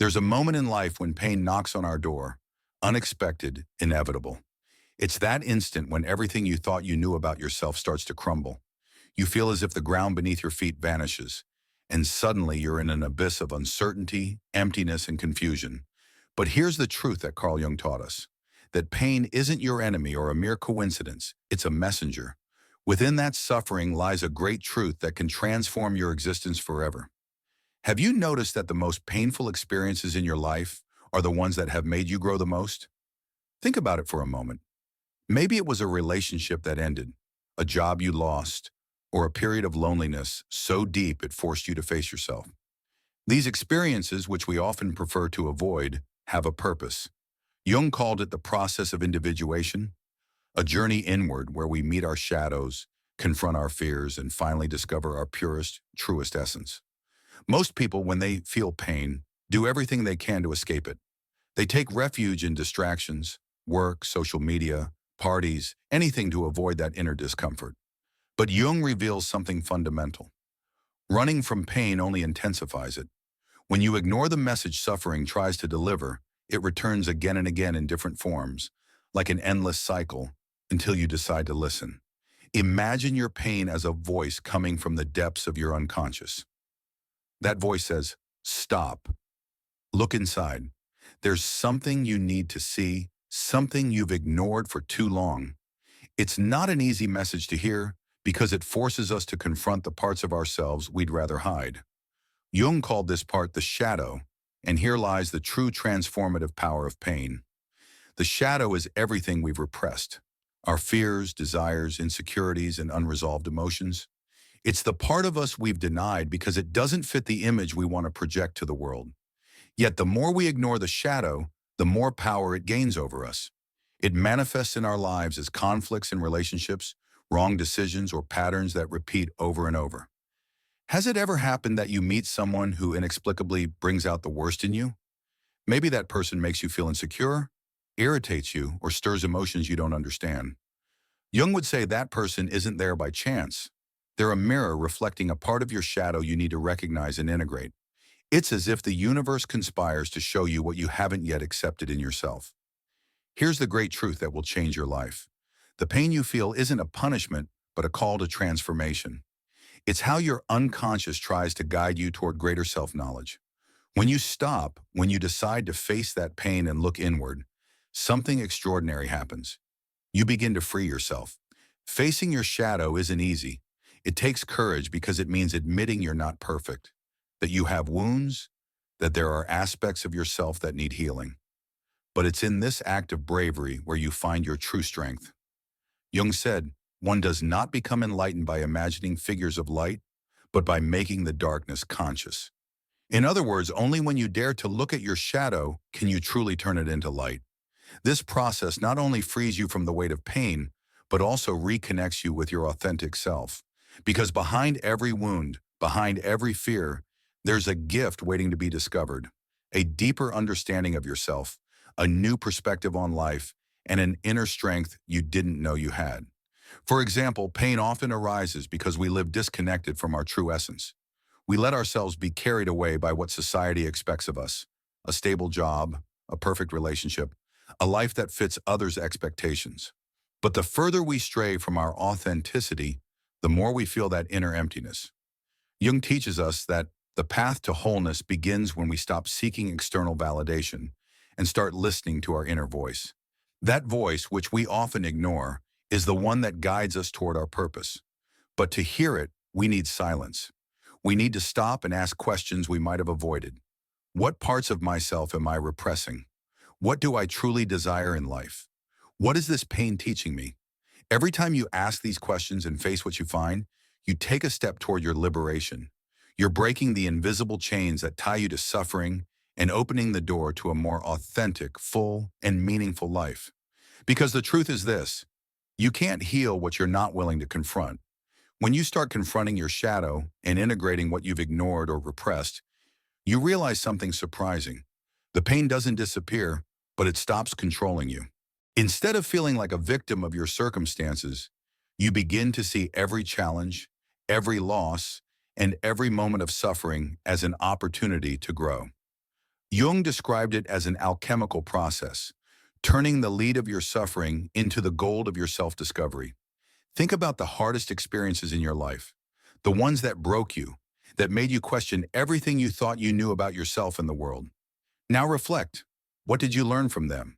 There's a moment in life when pain knocks on our door, unexpected, inevitable. It's that instant when everything you thought you knew about yourself starts to crumble. You feel as if the ground beneath your feet vanishes, and suddenly you're in an abyss of uncertainty, emptiness, and confusion. But here's the truth that Carl Jung taught us, that pain isn't your enemy or a mere coincidence, it's a messenger. Within that suffering lies a great truth that can transform your existence forever. Have you noticed that the most painful experiences in your life are the ones that have made you grow the most? Think about it for a moment. Maybe it was a relationship that ended, a job you lost, or a period of loneliness so deep it forced you to face yourself. These experiences, which we often prefer to avoid, have a purpose. Jung called it the process of individuation, a journey inward where we meet our shadows, confront our fears, and finally discover our purest, truest essence. Most people, when they feel pain, do everything they can to escape it. They take refuge in distractions, work, social media, parties, anything to avoid that inner discomfort. But Jung reveals something fundamental. Running from pain only intensifies it. When you ignore the message suffering tries to deliver, it returns again and again in different forms, like an endless cycle, until you decide to listen. Imagine your pain as a voice coming from the depths of your unconscious. That voice says, "Stop. Look inside. There's something you need to see, something you've ignored for too long." It's not an easy message to hear because it forces us to confront the parts of ourselves we'd rather hide. Jung called this part the shadow, and here lies the true transformative power of pain. The shadow is everything we've repressed, our fears, desires, insecurities, and unresolved emotions. It's the part of us we've denied because it doesn't fit the image we want to project to the world. Yet the more we ignore the shadow, the more power it gains over us. It manifests in our lives as conflicts in relationships, wrong decisions, or patterns that repeat over and over. Has it ever happened that you meet someone who inexplicably brings out the worst in you? Maybe that person makes you feel insecure, irritates you, or stirs emotions you don't understand. Jung would say that person isn't there by chance. They're a mirror reflecting a part of your shadow you need to recognize and integrate. It's as if the universe conspires to show you what you haven't yet accepted in yourself. Here's the great truth that will change your life. The pain you feel isn't a punishment, but a call to transformation. It's how your unconscious tries to guide you toward greater self-knowledge. When you stop, when you decide to face that pain and look inward, something extraordinary happens. You begin to free yourself. Facing your shadow isn't easy. It takes courage because it means admitting you're not perfect, that you have wounds, that there are aspects of yourself that need healing. But it's in this act of bravery where you find your true strength. Jung said, "One does not become enlightened by imagining figures of light, but by making the darkness conscious." In other words, only when you dare to look at your shadow can you truly turn it into light. This process not only frees you from the weight of pain, but also reconnects you with your authentic self. Because behind every wound, behind every fear, there's a gift waiting to be discovered, a deeper understanding of yourself, a new perspective on life, and an inner strength you didn't know you had. For example, pain often arises because we live disconnected from our true essence. We let ourselves be carried away by what society expects of us, a stable job, a perfect relationship, a life that fits others' expectations. But the further we stray from our authenticity, the more we feel that inner emptiness. Jung teaches us that the path to wholeness begins when we stop seeking external validation and start listening to our inner voice. That voice, which we often ignore, is the one that guides us toward our purpose. But to hear it, we need silence. We need to stop and ask questions we might have avoided. What parts of myself am I repressing? What do I truly desire in life? What is this pain teaching me? Every time you ask these questions and face what you find, you take a step toward your liberation. You're breaking the invisible chains that tie you to suffering and opening the door to a more authentic, full, and meaningful life. Because the truth is this, you can't heal what you're not willing to confront. When you start confronting your shadow and integrating what you've ignored or repressed, you realize something surprising. The pain doesn't disappear, but it stops controlling you. Instead of feeling like a victim of your circumstances, you begin to see every challenge, every loss, and every moment of suffering as an opportunity to grow. Jung described it as an alchemical process, turning the lead of your suffering into the gold of your self-discovery. Think about the hardest experiences in your life, the ones that broke you, that made you question everything you thought you knew about yourself and the world. Now reflect. What did you learn from them?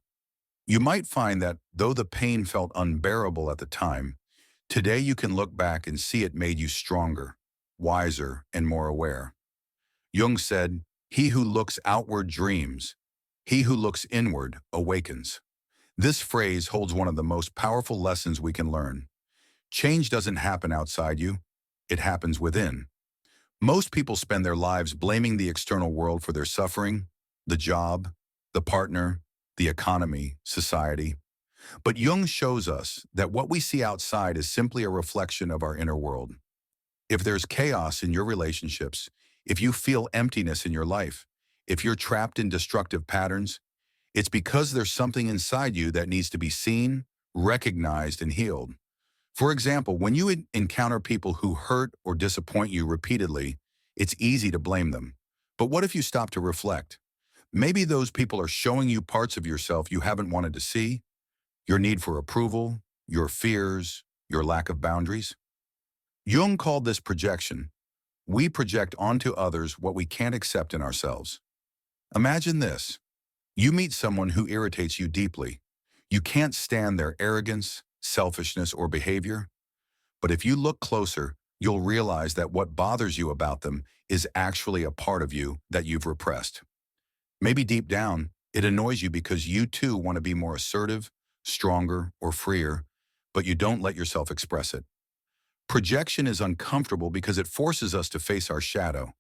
You might find that though the pain felt unbearable at the time, today you can look back and see it made you stronger, wiser, and more aware. Jung said, "He who looks outward dreams. He who looks inward awakens." This phrase holds one of the most powerful lessons we can learn. Change doesn't happen outside you. It happens within. Most people spend their lives blaming the external world for their suffering, the job, the partner, the economy, society. But Jung shows us that what we see outside is simply a reflection of our inner world. If there's chaos in your relationships, if you feel emptiness in your life, if you're trapped in destructive patterns, it's because there's something inside you that needs to be seen, recognized, and healed. For example, when you encounter people who hurt or disappoint you repeatedly, it's easy to blame them. But what if you stop to reflect? Maybe those people are showing you parts of yourself you haven't wanted to see, your need for approval, your fears, your lack of boundaries. Jung called this projection. We project onto others what we can't accept in ourselves. Imagine this. You meet someone who irritates you deeply. You can't stand their arrogance, selfishness, or behavior. But if you look closer, you'll realize that what bothers you about them is actually a part of you that you've repressed. Maybe deep down, it annoys you because you too want to be more assertive, stronger, or freer, but you don't let yourself express it. Projection is uncomfortable because it forces us to face our shadow,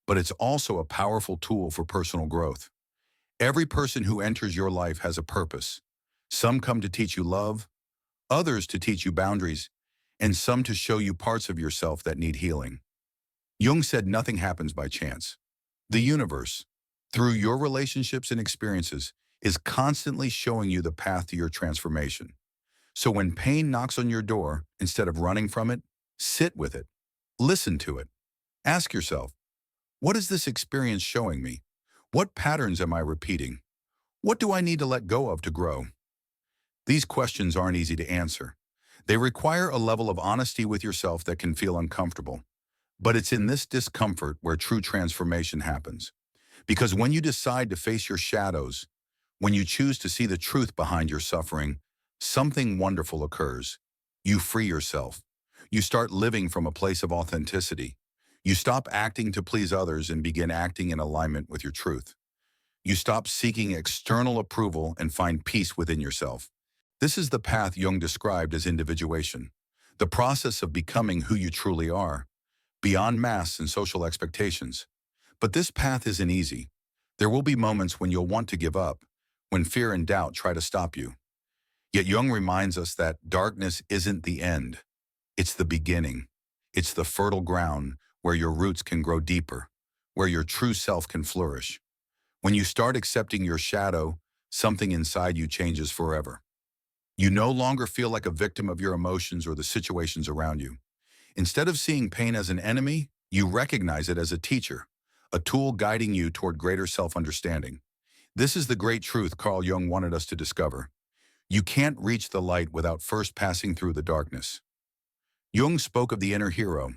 but it's also a powerful tool for personal growth. Every person who enters your life has a purpose. Some come to teach you love, others to teach you boundaries, and some to show you parts of yourself that need healing. Jung said nothing happens by chance. The universe, through your relationships and experiences, is constantly showing you the path to your transformation. So when pain knocks on your door, instead of running from it, sit with it. Listen to it. Ask yourself, what is this experience showing me? What patterns am I repeating? What do I need to let go of to grow? These questions aren't easy to answer. They require a level of honesty with yourself that can feel uncomfortable. But it's in this discomfort where true transformation happens. Because when you decide to face your shadows, when you choose to see the truth behind your suffering, something wonderful occurs. You free yourself. You start living from a place of authenticity. You stop acting to please others and begin acting in alignment with your truth. You stop seeking external approval and find peace within yourself. This is the path Jung described as individuation, the process of becoming who you truly are, beyond masks and social expectations. But this path isn't easy. There will be moments when you'll want to give up, when fear and doubt try to stop you. Yet Jung reminds us that darkness isn't the end. It's the beginning. It's the fertile ground where your roots can grow deeper, where your true self can flourish. When you start accepting your shadow, something inside you changes forever. You no longer feel like a victim of your emotions or the situations around you. Instead of seeing pain as an enemy, you recognize it as a teacher, a tool guiding you toward greater self-understanding. This is the great truth Carl Jung wanted us to discover. You can't reach the light without first passing through the darkness. Jung spoke of the inner hero,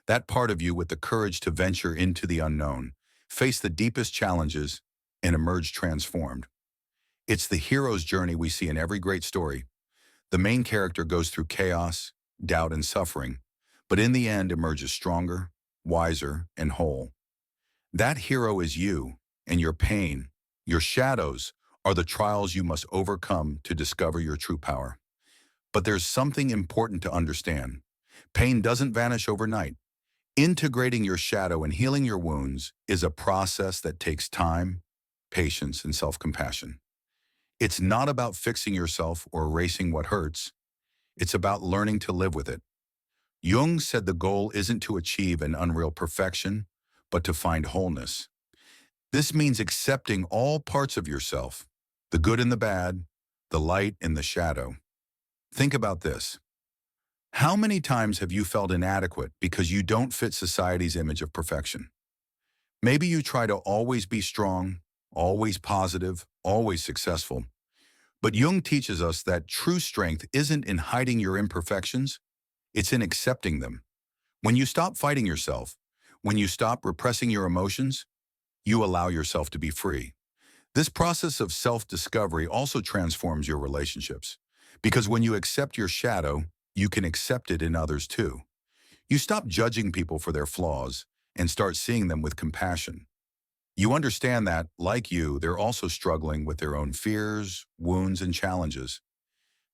that part of you with the courage to venture into the unknown, face the deepest challenges, and emerge transformed. It's the hero's journey we see in every great story. The main character goes through chaos, doubt, and suffering, but in the end emerges stronger, wiser, and whole. That hero is you, and your pain, your shadows, are the trials you must overcome to discover your true power. But there's something important to understand. Pain doesn't vanish overnight. Integrating your shadow and healing your wounds is a process that takes time, patience, and self-compassion. It's not about fixing yourself or erasing what hurts. It's about learning to live with it. Jung said the goal isn't to achieve an unreal perfection, but to find wholeness. This means accepting all parts of yourself, the good and the bad, the light and the shadow. Think about this. How many times have you felt inadequate because you don't fit society's image of perfection? Maybe you try to always be strong always positive, always successful. But Jung teaches us that true strength isn't in hiding your imperfections, it's in accepting them. When you stop fighting yourself, when you stop repressing your emotions, you allow yourself to be free. This process of self-discovery also transforms your relationships, because when you accept your shadow, you can accept it in others too. You stop judging people for their flaws and start seeing them with compassion. You understand that, like you, they're also struggling with their own fears, wounds, and challenges.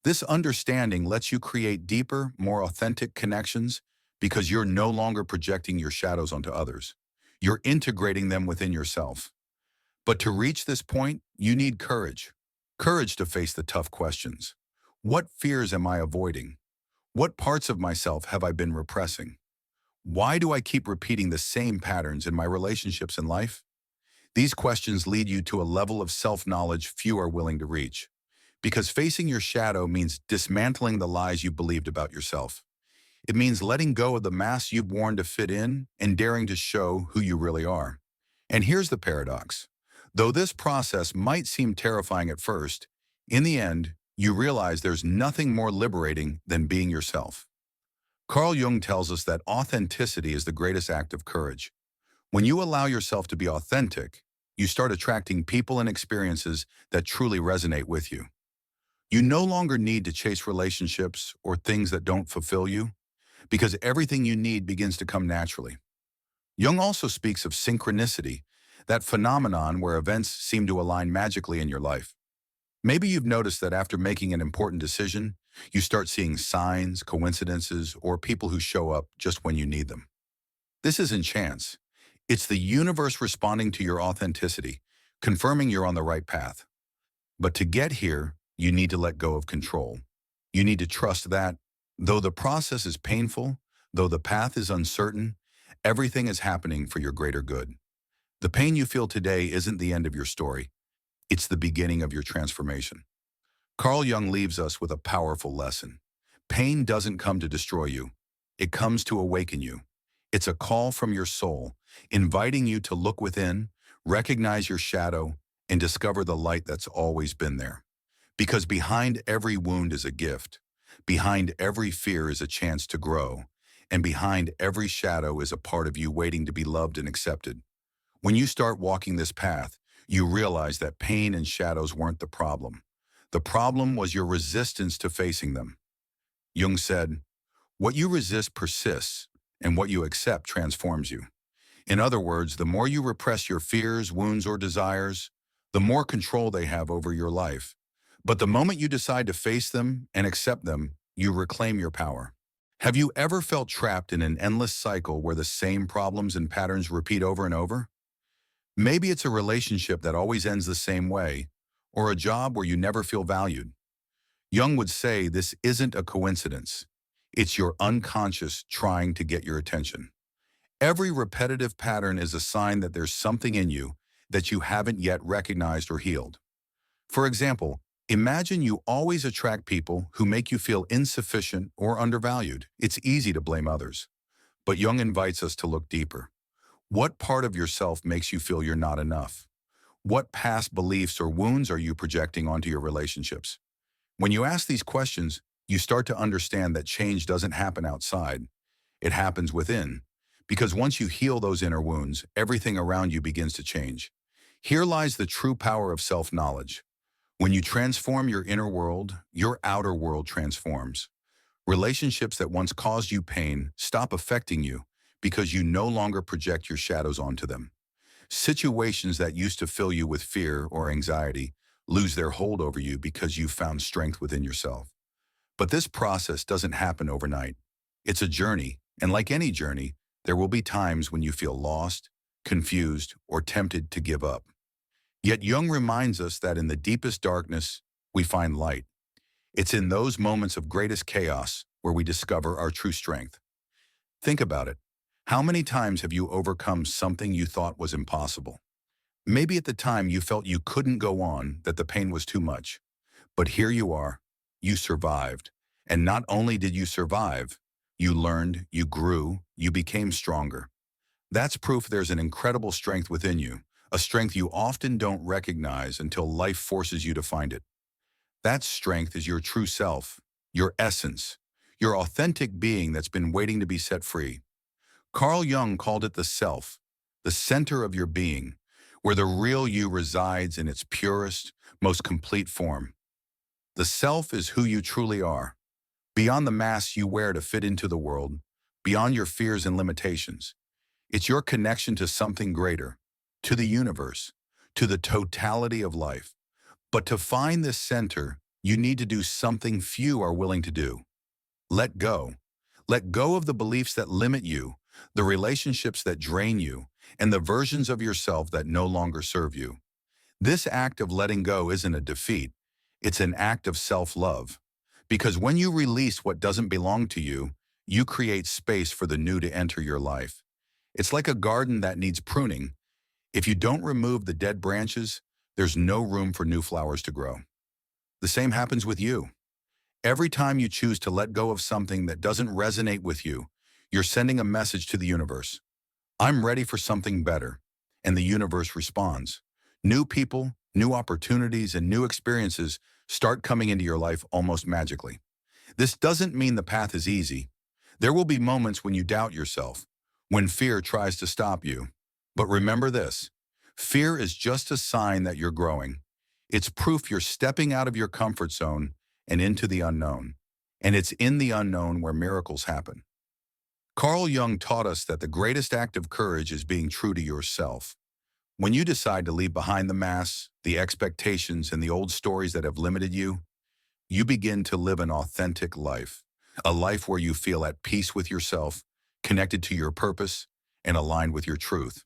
This understanding lets you create deeper, more authentic connections because you're no longer projecting your shadows onto others. You're integrating them within yourself. But to reach this point, you need courage. Courage to face the tough questions. What fears am I avoiding? What parts of myself have I been repressing? Why do I keep repeating the same patterns in my relationships and life? These questions lead you to a level of self-knowledge few are willing to reach. Because facing your shadow means dismantling the lies you believed about yourself. It means letting go of the masks you've worn to fit in and daring to show who you really are. And here's the paradox. Though this process might seem terrifying at first, in the end, you realize there's nothing more liberating than being yourself. Carl Jung tells us that authenticity is the greatest act of courage. When you allow yourself to be authentic, you start attracting people and experiences that truly resonate with you. You no longer need to chase relationships or things that don't fulfill you, because everything you need begins to come naturally. Jung also speaks of synchronicity, that phenomenon where events seem to align magically in your life. Maybe you've noticed that after making an important decision, you start seeing signs, coincidences, or people who show up just when you need them. This isn't chance. It's the universe responding to your authenticity, confirming you're on the right path. But to get here, you need to let go of control. You need to trust that, though the process is painful, though the path is uncertain, everything is happening for your greater good. The pain you feel today isn't the end of your story. It's the beginning of your transformation. Carl Jung leaves us with a powerful lesson. Pain doesn't come to destroy you. It comes to awaken you. It's a call from your soul, inviting you to look within, recognize your shadow, and discover the light that's always been there. Because behind every wound is a gift, behind every fear is a chance to grow, and behind every shadow is a part of you waiting to be loved and accepted. When you start walking this path, you realize that pain and shadows weren't the problem. The problem was your resistance to facing them. Jung said, "What you resist persists, and what you accept transforms you." In other words, the more you repress your fears, wounds, or desires, the more control they have over your life. But the moment you decide to face them and accept them, you reclaim your power. Have you ever felt trapped in an endless cycle where the same problems and patterns repeat over and over? Maybe it's a relationship that always ends the same way, or a job where you never feel valued. Jung would say this isn't a coincidence. It's your unconscious trying to get your attention. Every repetitive pattern is a sign that there's something in you that you haven't yet recognized or healed. For example, imagine you always attract people who make you feel insufficient or undervalued. It's easy to blame others. But Jung invites us to look deeper. What part of yourself makes you feel you're not enough? What past beliefs or wounds are you projecting onto your relationships? When you ask these questions, you start to understand that change doesn't happen outside. It happens within. Because once you heal those inner wounds, everything around you begins to change. Here lies the true power of self-knowledge. When you transform your inner world, your outer world transforms. Relationships that once caused you pain stop affecting you because you no longer project your shadows onto them. Situations that used to fill you with fear or anxiety lose their hold over you because you've found strength within yourself. But this process doesn't happen overnight. It's a journey, and like any journey, there will be times when you feel lost, confused, or tempted to give up. Yet Jung reminds us that in the deepest darkness, we find light. It's in those moments of greatest chaos where we discover our true strength. Think about it. How many times have you overcome something you thought was impossible? Maybe at the time you felt you couldn't go on, that the pain was too much. But here you are. You survived. And not only did you survive, you learned, you grew, you became stronger. That's proof there's an incredible strength within you, a strength you often don't recognize until life forces you to find it. That strength is your true self, your essence, your authentic being that's been waiting to be set free. Carl Jung called it the self, the center of your being, where the real you resides in its purest, most complete form. The self is who you truly are, beyond the mask you wear to fit into the world, beyond your fears and limitations. It's your connection to something greater, to the universe, to the totality of life. But to find this center, you need to do something few are willing to do. Let go. Let go of the beliefs that limit you, the relationships that drain you, and the versions of yourself that no longer serve you. This act of letting go isn't a defeat. It's an act of self-love. Because when you release what doesn't belong to you, you create space for the new to enter your life. It's like a garden that needs pruning. If you don't remove the dead branches, there's no room for new flowers to grow. The same happens with you. Every time you choose to let go of something that doesn't resonate with you, you're sending a message to the universe. I'm ready for something better. And the universe responds. New people, new opportunities, and new experiences start coming into your life almost magically. This doesn't mean the path is easy. There will be moments when you doubt yourself, when fear tries to stop you. But remember this, fear is just a sign that you're growing. It's proof you're stepping out of your comfort zone and into the unknown. And it's in the unknown where miracles happen. Carl Jung taught us that the greatest act of courage is being true to yourself. When you decide to leave behind the masks, the expectations, and the old stories that have limited you, you begin to live an authentic life, a life where you feel at peace with yourself, connected to your purpose, and aligned with your truth.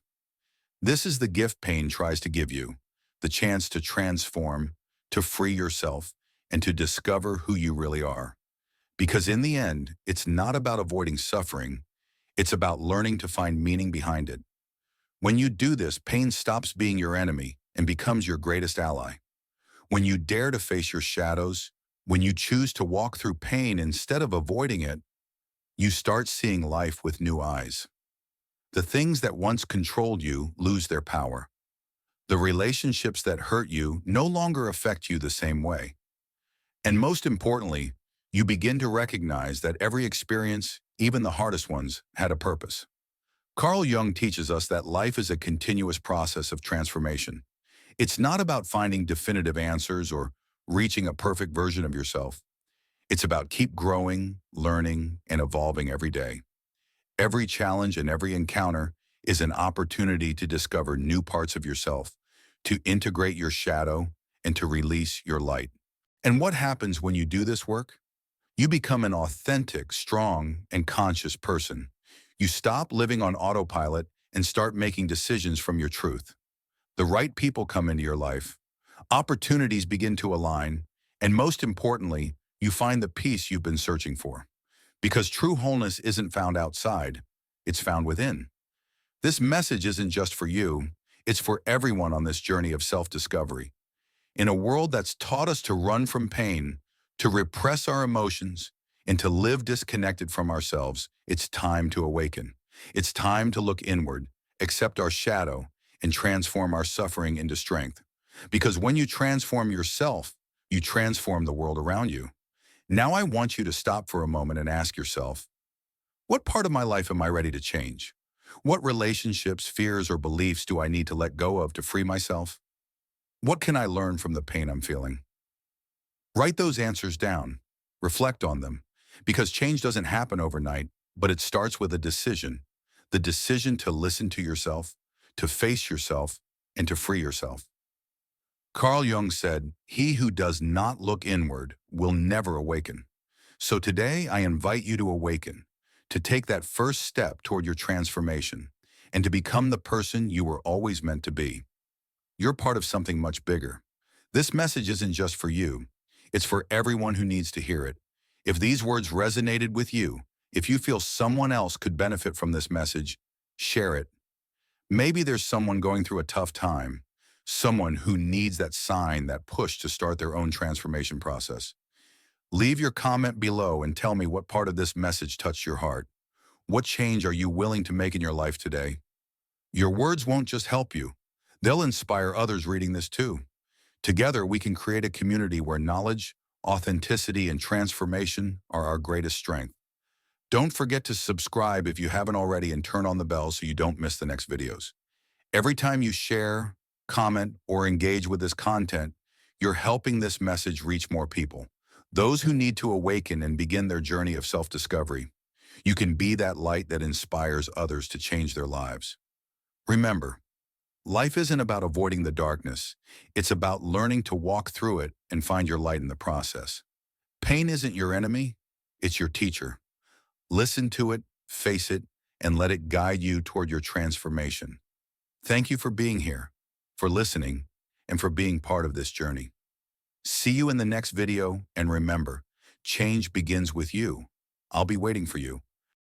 This is the gift pain tries to give you, the chance to transform, to free yourself, and to discover who you really are. Because in the end, it's not about avoiding suffering, it's about learning to find meaning behind it. When you do this, pain stops being your enemy and becomes your greatest ally. When you dare to face your shadows, when you choose to walk through pain instead of avoiding it, you start seeing life with new eyes. The things that once controlled you lose their power. The relationships that hurt you no longer affect you the same way. And most importantly, you begin to recognize that every experience, even the hardest ones, had a purpose. Carl Jung teaches us that life is a continuous process of transformation. It's not about finding definitive answers or reaching a perfect version of yourself. It's about keep growing, learning, and evolving every day. Every challenge and every encounter is an opportunity to discover new parts of yourself, to integrate your shadow, and to release your light. And what happens when you do this work? You become an authentic, strong, and conscious person. You stop living on autopilot and start making decisions from your truth. The right people come into your life. Opportunities begin to align. And most importantly, you find the peace you've been searching for. Because true wholeness isn't found outside, it's found within. This message isn't just for you, it's for everyone on this journey of self-discovery. In a world that's taught us to run from pain, to repress our emotions, and to live disconnected from ourselves, it's time to awaken. It's time to look inward, accept our shadow, and transform our suffering into strength. Because when you transform yourself, you transform the world around you. Now I want you to stop for a moment and ask yourself, what part of my life am I ready to change? What relationships, fears, or beliefs do I need to let go of to free myself? What can I learn from the pain I'm feeling? Write those answers down. Reflect on them. Because change doesn't happen overnight, but it starts with a decision. The decision to listen to yourself, to face yourself, and to free yourself. Carl Jung said, "He who does not look inward will never awaken." So today I invite you to awaken, to take that first step toward your transformation, and to become the person you were always meant to be. You're part of something much bigger. This message isn't just for you. It's for everyone who needs to hear it. If these words resonated with you, if you feel someone else could benefit from this message, share it. Maybe there's someone going through a tough time, someone who needs that sign, that push to start their own transformation process. Leave your comment below and tell me what part of this message touched your heart. What change are you willing to make in your life today? Your words won't just help you. They'll inspire others reading this too. Together, we can create a community where knowledge, authenticity, and transformation are our greatest strength. Don't forget to subscribe if you haven't already and turn on the bell so you don't miss the next videos. Every time you share, comment, or engage with this content, you're helping this message reach more people. Those who need to awaken and begin their journey of self-discovery. You can be that light that inspires others to change their lives. Remember, life isn't about avoiding the darkness. It's about learning to walk through it and find your light in the process. Pain isn't your enemy, it's your teacher. Listen to it, face it, and let it guide you toward your transformation. Thank you for being here, for listening, and for being part of this journey. See you in the next video, and remember, change begins with you. I'll be waiting for you.